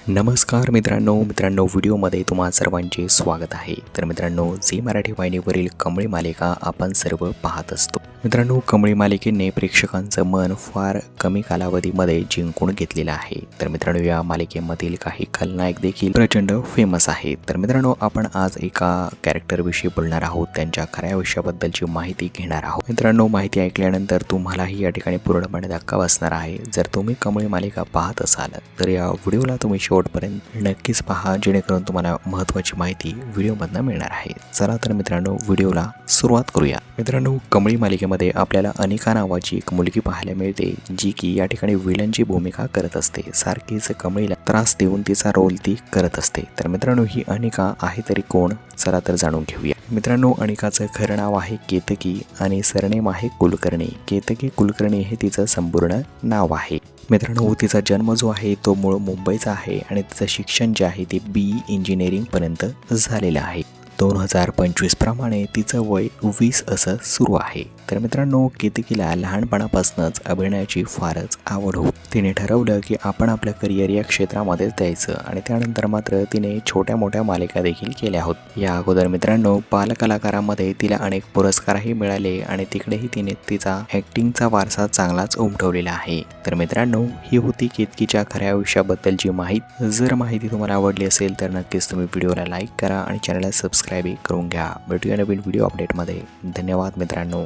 नमस्कार मित्रांनो व्हिडिओमध्ये तुम्हा सर्वांचे स्वागत आहे। तर मित्रांनो, झी मराठी वाहिनीवरील कमळी मालिका आपण सर्व पाहत असतो। मित्रांनो, कमळी मालिकेने प्रेक्षकांचं मन फार कमी कालावधीमध्ये जिंकून घेतलेलं आहे। तर मित्रांनो, या मालिकेमधील काही खलनायक देखील प्रचंड फेमस आहेत। तर मित्रांनो, आपण आज एका कॅरेक्टर विषयी बोलणार आहोत, त्यांच्या खऱ्या आयुष्याबद्दलची माहिती घेणार आहोत। मित्रांनो, माहिती ऐकल्यानंतर तुम्हालाही या ठिकाणी पूर्णपणे धक्का बसणार आहे। जर तुम्ही कमळी मालिका पाहत असाल तर या व्हिडिओला तुम्ही शेवटपर्यंत नक्कीच पहा, जेणेकरून तुम्हाला महत्त्वाची माहिती व्हिडिओमधून मिळणार आहे। चला तर मित्रांनो, व्हिडिओला सुरुवात करूया। मित्रांनो, कमळी मालिकेमध्ये आपल्याला अनिका नावाची एक मुलगी पाहायला मिळते, जी की या ठिकाणी विलनची भूमिका करत असते। सारखीच कमळीला त्रास देऊन तिचा रोल ती करत असते। तर मित्रांनो, ही अनिका आहे तरी कोण, चला तर जाणून घेऊया। मित्रांनो, अनिकाचं खरं नाव आहे केतकी आणि सरनेम आहे कुलकर्णी। केतकी कुलकर्णी हे तिचं संपूर्ण नाव आहे। मित्रांनो, तिचा जन्म जो आहे तो मूळ मुंबईचा आहे आणि तिचं शिक्षण जे आहे ते BE इंजिनिअरिंग पर्यंत झालेलं आहे। 2025 प्रमाणे तिचं वय 20 असं सुरू आहे। तर मित्रांनो, केतकीला लहानपणापासूनच अभिनयाची फारच आवड होती। तिने ठरवलं की आपण आपलं करिअर या क्षेत्रामध्येच द्यायचं आणि त्यानंतर मात्र तिने छोट्या मोठ्या मालिका देखील केल्या होत्या। या अगोदर मित्रांनो, बालकलाकारामध्ये तिला अनेक पुरस्कारही मिळाले आणि तिकडेही तिने तिचा ॲक्टिंगचा वारसा चांगलाच उमटवलेला आहे। तर मित्रांनो, ही होती केतकीच्या खऱ्या आयुष्याबद्दलची माहिती। जर माहिती तुम्हाला आवडली असेल तर नक्कीच तुम्ही व्हिडिओला लाईक करा आणि चॅनलला सबस्क्राईब करून घ्या। भेटूया नवीन व्हिडिओ अपडेटमध्ये। धन्यवाद मित्रांनो।